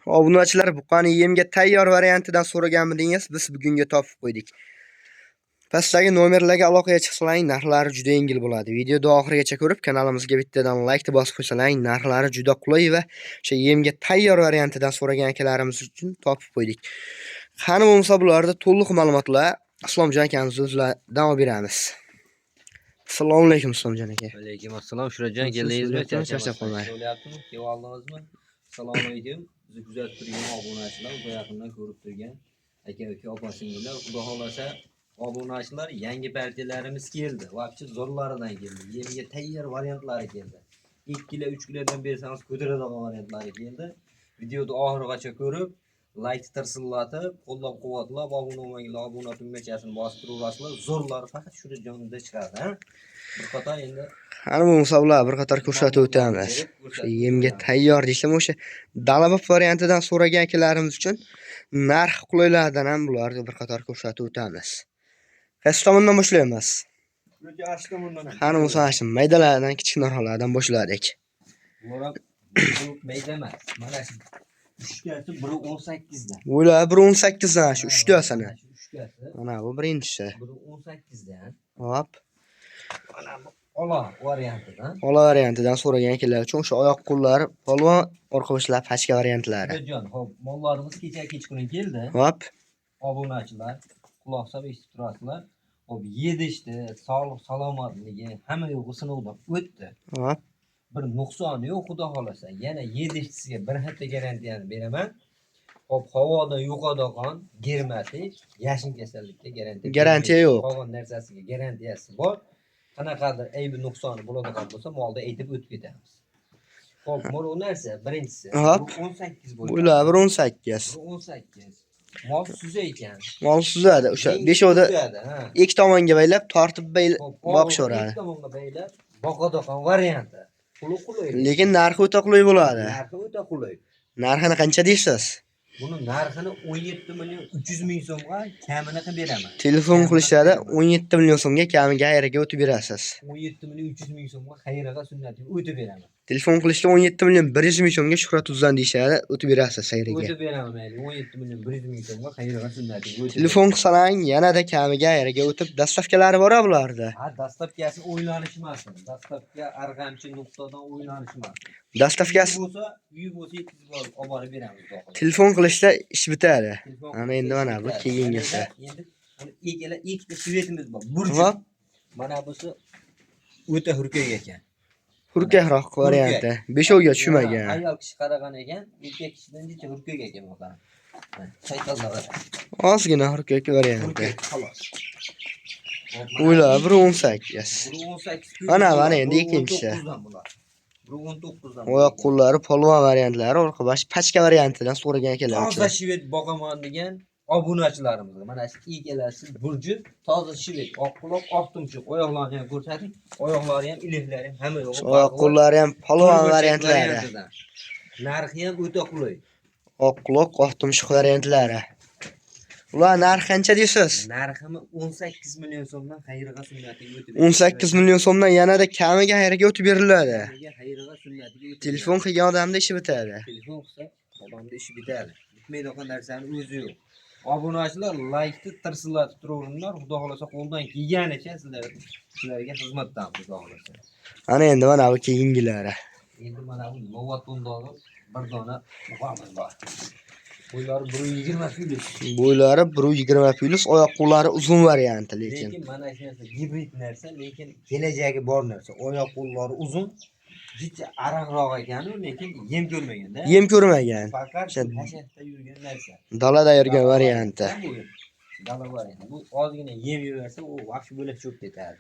Obunachilar buqani yemga tayyor variantidan so'raganmidingiz? Biz bugunga topib qo'ydik. Pastdagi nomerlarga aloqaga chiqsalaring, narxlari juda yengil bo'ladi. Videoni oxirigacha ko'rib, kanalimizga bittadan like bosib qo'ysalaring, narxlari juda qulay va o'sha yemga tayyor variantidan so'ragan akalarimiz uchun topib qo'ydik. Qani bo'lmasa bularda to'liq ma'lumotlar Islomjon akamiz o'zlaridan olib beramiz. Assalomu alaykum Islomjon aka. Alaykum assalom Shurajon, keldingizmi? Charchab qolmang. Bo'lyaptimi? Kelib oldingizmi? Assalomu alaykum. Bizni kuzatib turgan obunachilar, bu yaqindan ko'rib turgan aka-uka, opa-singillar, xudo xolasa obunachilar yangi partiyalarimiz keldi. Vaqti zo'rlaridan keldi. Yemiga tayyor variantlari keldi. 2 kilo, 3 kilodan bersangiz ko'taradigan variantlari keldi. Videoni oxirigacha ko'rib, like tirsillatib, qo'llab-quvvatlab, obuna bo'lmaganlar obuna tugmachasini bosib turaverasizlar. Zo'rlari faqat Shurajonda chiqadi, ha? Bir qator endi Qani bo'lmasa ular bir qator ko'rsatib o'tamiz. O'sha yemga tayyor deysam, o'sha dalabop variantidan so'ragan akalarimiz uchun narx qulaylardan ham bularni bir qator ko'rsatib o'tamiz. Qaysi tomondan boshlaymiz? Qani bo'lsa, shu maydalardan, kichik narxlardan boshladik. Bular mayda emas. Mana shu 3 tasi 1.18 dan. Ular 1.18 dan shu 3 tasini. Mana bu birinchisi. 1.18 dan. Hop. Mana bu ola variantidan. Ola variantidan so'ragan akalar uchun o'sha oyoq qo'llari polvon, orqa boshlari pachka variantlari. Jon, hop, mollarimiz kechqurun keldi. Hop. Obunachilar quloq solib eshitib turasizlar. Hop, yedishdi, sog'lik, salomatligi hamma yo'g'i sinovdan o'tdi. Hop. Bir nuqsoni yo'q, xudo xolasa. Yana yedishtisiga bir hafta garantiyani beraman. Hop, havodan yo'qadigan germatik, yashin kasallikka garantiya yo'q. Qolgan narsasiga garantiyasi bor. Qanaqadir aybi nuqsoni bo'ladigan bo'lsa, molda aytib o'tib ketamiz. Hop, bu narsa birinchisi. 18 bo'ldi. Bular 1.18. 18. Mol suza ekan. Mol suzadi. O'sha 5ovda ikki tomonga baylab, tortib boqishaveradi. Ikki tomonga baylab, boqadigan varianti. Qulay. Lekin narxi o'ta qulay bo'ladi. Narxi o'ta qulay. Narxini qancha deysiz? Buni narxini 17 million 300 ming so'mga kamini qilib beraman. Telefon qilishadi, 17 million so'mga kamiga xayriga o'tib berasiz. 17 million 300 ming so'mga xayriga sunnatiga o'tib beraman. Telefon qilishda 17 million 100 ming so'mga Shuhrat Uzdan deyshadi, o'tib berasiz xayriga. O'tib beraman, mayli. 17 million 100 ming so'mga xayriga sunnatiga o'tib. Telefon qilsang, yanada kamiga xayriga o'tib, dastavkalari bor bularda. Ha, dastavkasi o'ylanishmasin. Dastavka arg'amchi nuqtadan o'ylanishmasin. Dastavkasi bo'lsa, uyi bo'lsa yetkazib olib beramiz. Telefon qilishda ish bitadi. Ana endi mana bu keyingisi. Endi ikkita svetimiz bor. Burchak. Mana busi o'ta hurkak ekan. Hurkakroq varianti. 5ovga tushmagan. Ayol kishi qaragan ekan, erkak kishidan necha hurkak ekan bu qarang. Chayqallar. Ozgina hurkak varianti. Xolos. Ular 1.18. 1.18. Mana endi ikkinchisi. 1.19 dan. Oyoq qo'llari polvon variantlari, orqa bosh pachka variantidan so'ragan akalar uchun. Toza shvet boqaman degan obunachilarimiz. Mana shu egalasi burji toza shvet, oq quloq, oq tumshuq, oyoqlarini ham ko'rsating. Oyoqlari ham, iliklari ham hamma yo'q. Oyoq qo'llari ham polvon variantlari. Narxi ham o'ta qulay. Oq quloq, oq tumshuq variantlari. Ular narxi qancha deysiz? Narximi 18 million so'mdan xayriga sunnatiga o'tib. 18 million so'mdan yanada kamiga xayriga o'tib beriladi. Xayriga sunnatiga o'tib. Telefon qilgan odamda ishi bitadi. Telefon qilsa, odamda ishi bitadi. Bitmaydigan narsani o'zi yo'q. Obunachilar like-ni tirsillatib turaveringlar. Xudo xolasa qo'ldan kelganicha sizlarga xizmatdamiz, xudo xolasa. Ana endi mana bu keyingilari. Endi mana bu Novatondagi bir dona muhammed bor. Bo'ylari 1.20 plus. Bo'ylari 1.20 plus, oyoq qo'llari uzun varianti lekin. Lekin mana shu narsa gibrid narsa, lekin kelajagi bor narsa. Oyoq qo'llari uzun, jicha araqroq ekan-ku, lekin yem ko'rmagan-da. Yem ko'rmagan. Faqat tashaqda yurgan narsa. Dalada yurgan varianti. Dala varianti. Bu ozgina yem yeversa, u vaqti bo'lib cho'p ketadi.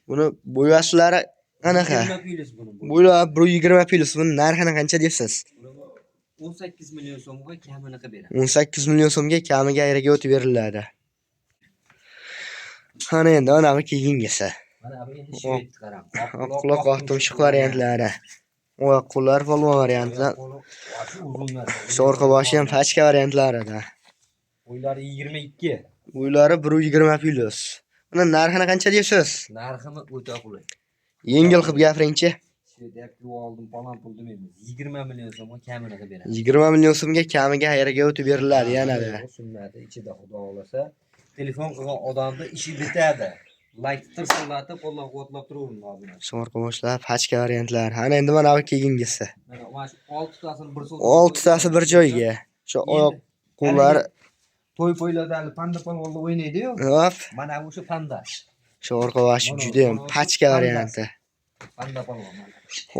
Buni bo'yaslari qanaqa? 20 plus buni. Bo'ylar 1.20 plus. Buni narxini qancha deysiz? 18 million so'mga kamini qilib beraman. 18 million so'mga kamiga xayriga o'tib beriladi. Ana endi mana bu keyingisi. Mana bu endi shvet qarang. Oq quloq, oq tumshuq variantlari. Oyoq qo'llar polvon variantidan. Shu orqa boshi ham pachka variantlaridan. Bo'ylari 22. Bo'ylari 1.20 plus. Buni narxini qancha deysiz? Narximi o'ta qulay. Yengil qilib gapiringchi. şey deb oldim falan pul demaymiz. 20 million so'm kamini qilib beramiz. 20 million so'mga kamiga qayerga o'tib beriladi yanada. Sunnati ichida xudo xolasa telefon qilgan odamni ishi bitadi. Like tirsillatib qo'llab-quvvatlab turaveramiz obunachi. Sho'rqo'shlar, pachka variantlar. Ana endi mana bu keyingisi. Mana mana shu 6 tasini bir so'z. 6 tasi bir joyga. Shu oyoq qo'llari to'y-po'ylarda panda polvonlar o'ynaydi-yu. hop, Mana bu shu panda. sho'rqo'sh juda ham pachka varianti. Panda polvon.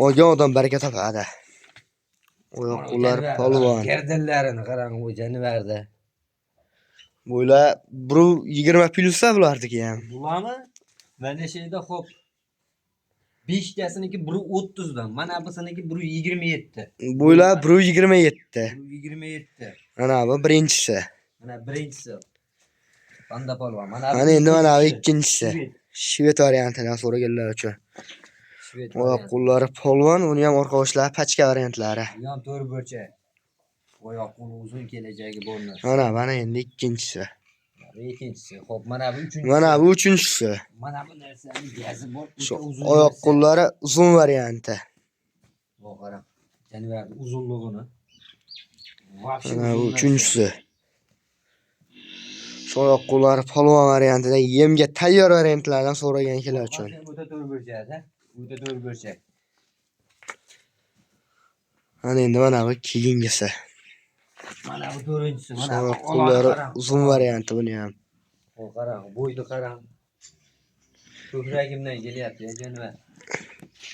Olgan odam baraka topadi. Oyoq qo'llari polvon. Gerdillarini qarang bu janivarda. Bo'ylar 120 plyusda bularniki ham. Bularmi? Mana shunda xo'p 5 tasiniki 130 dan, mana businiki 127. Bo'ylar 127. 127. Mana bu birinchisi. Mana birinchisi. Panda polvon. Mana Endi mana bu ikkinchisi. Shved variantidan so'raganlar uchun. Shved. Oyoq qo'llari polvon, uni ham orqa boshlari pachka variantlari. Bu ham to'rt burchak. Oyoq qo'li uzun kelajagi bo'lmas. Mana endi ikkinchisi. Bu ikkinchisi. Xo'p, mana bu uchinchisi. Mana bu uchinchisi. Mana bu narsaning gazi bor. Shu oyoq qo'llari uzun varianti. Bu qarang. Janivarning uzunligini. Mana bu uchinchisi. Shu oyoq qo'llari polvon variantida yemga tayyor variantlardan so'ragan kelar uchun. Bu da to'rt burchak, ha? Bu da to'rt burchak. Ana endi mana bu keyingisi. Mana bu to'rtinchisi. Mana Shu bu qo'llari uzun varianti buni ham. O qarang, bo'yni qarang. Ko'kragimdan kelyapti, jonivar.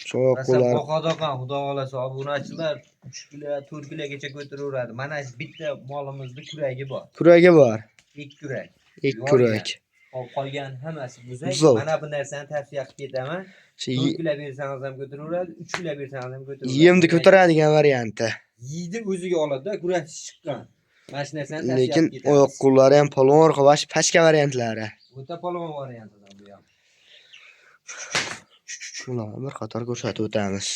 Shu qo'llari Boqadoqan, xudo xolasa, obunachilar 3 kilo, 4 kilogacha ko'taraveradi. Mana bitta molimizda kuragi bor. kuragi bor. Ikki kurak. Ikki kurak. Hop, qolgan hammasi buzak. Buzov. Mana bu narsani tavsiya qilib ketaman. 4 kilo bersangiz ham ko'taraveradi, 3 kilo bersangiz ham ko'taraveradi. Yemni ko'taradigan varianti. Yeydi o'ziga oladi-da, kurasi chiqqan. Mana shu narsani tavsiya Lekin qilib ketaman. oyoq qo'llari ham polvon, orqa boshi pachka variantlari. O'ta polvon variantidan bu ham. Shularni bir qator ko'rsatib o'tamiz.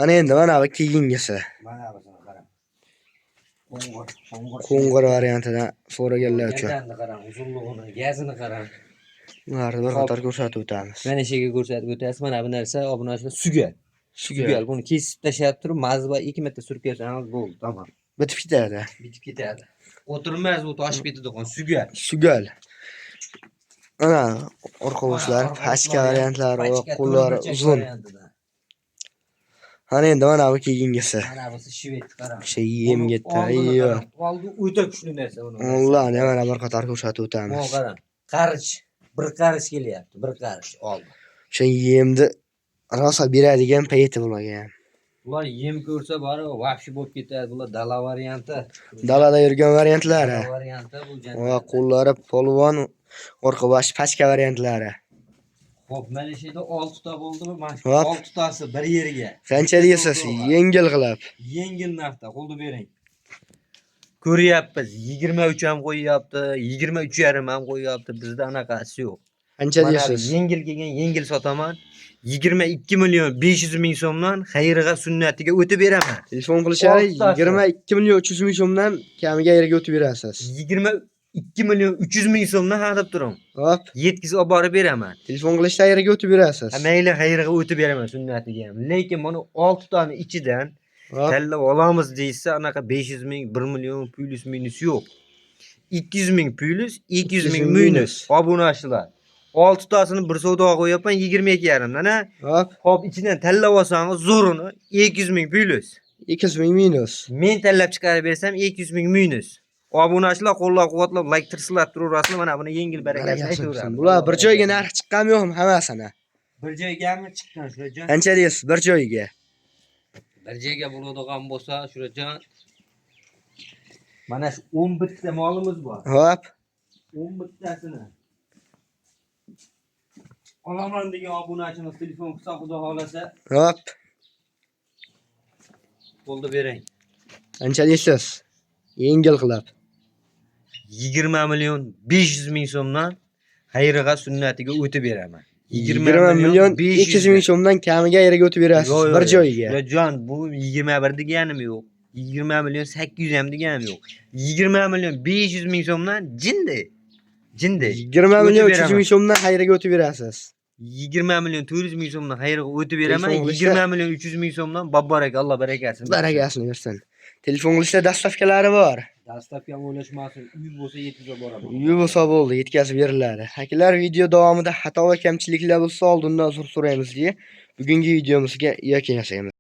Ana endi mana bu keyingisi. Mana buni qarang. Qo'ng'ir variantidan so'raganlar uchun. Gadanni qarang, uzunligini, gazini qarang. Ularni bir qator ko'rsatib o'tamiz. Mana shu yerga ko'rsatib o'tasiz. Mana bu narsa obunachilar sugal. Sugal. Buni kesib tashlab turib, mazva 2 marta surib kelsangiz bo'ldi, tamom. Bitib ketadi. Bitib ketadi. O'tirmas u toshib ketadigan sugal. Sugal. Ana orqa boshlari pachka variantlari, oyoq qo'llari uzun. Ana endi mana bu keyingisi. Mana bu shved qarang. O'sha yemga tayyor. Oldi o'ta kuchli narsa uni. Ularni mana bir qator ko'rsatib o'tamiz. Bu qarang. Qarich, bir qarich kelyapti, bir qarich oldi. O'sha yemni rosa beradigan payti bularga. Ular yem ko'rsa bari vahshiy bo'lib ketadi. Bular dala varianti. Dalada yurgan variantlari. Dala varianti bu Oyoq qo'llari polvon, orqa boshi pachka variantlari. Xo'p, mana shu yerda 6 ta bo'ldimi? Mana shu Hop. 6 tasi bir yerga. Qancha deysiz? Yengil qilib. Yengil narxda qo'lda bering. Ko'ryapmiz, 23 ham qo'yyapti, 23,5 ham qo'yyapti. Bizda anaqasi yo'q. Qancha Mana deysiz? yengil kelgan yengil sotaman. 22 million 500 ming so'mdan xayrig'a sunnatiga o'tib beraman. Telefon qilishari Oltitasi. 22 million 300 ming so'mdan kamiga yerga o'tib berasiz. 22 million 300 ming so'mdan hadab turing. Hop, Yetkazib olib borib beraman. telefon qilishda yerga o'tib berasiz. Ha, mayli xayrig'a o'tib beraman sunnatiga ham. Lekin mana 6 tani ichidan Hop, tanlab olamiz deysa, anaqa 500 ming, 1 million plus minus yo'q. 200 ming plus, 200 ming minus. Obunachilar. 6 tasini bir savdoga qo'yapman 22,5 dan. hop, Hop, ichidan tanlab olsangiz zo'rini 200 ming plus. 200 ming minus. Men tanlab chiqarib bersam 200 ming minus. Obunachilar qo'llab-quvvatlab like tirsilab turaverasizlar. Mana buni yengil barakasini aytaveramiz. Bular bir joyga narx chiqqanmi yo'qmi hammasini? Bir joygami chiqqan Shurajon? Qancha deysiz bir joyga? Bir joyga bo'ladigan bo'lsa Shurajon. Mana shu 11 ta molimiz bor. Hop, 11 tasini olaman degan obunachimiz telefon qilsa, xudo xolasa, hop. qo'lda bering. Qancha deysiz? Yengil qilib. 20 million 500 ming so'mdan xayrig'a sunnatiga o'tib beraman. 20 million 200 ming so'mdan kamiga yerga o'tib berasiz bir joyga. Jon, bu 21 deganim yo'q. 20 million 800 ham deganim yo'q. 20 million 500 ming so'mdan jindi. 20 million 300 ming so'mdan xayriga o'tib berasiz. 20 milyon 400 ming so'mdan xayrga o'tib beraman. Telefon qilishsa- 20 milyon 300 ming so'mdan babbarak Allah barakasini. Barakasini bersin. Telefon listida dastavkalari bor. Dastlabki o'ylashmasin. Uy bo'lsa 700 boraman. Uyi bo'lsa bo'ldi, yetkazib beriladi. Akalar, video davomida xato va kamchiliklar bo'lsa oldindan uzr so'raymiz deya bugungi videomizga yakun yasaymiz.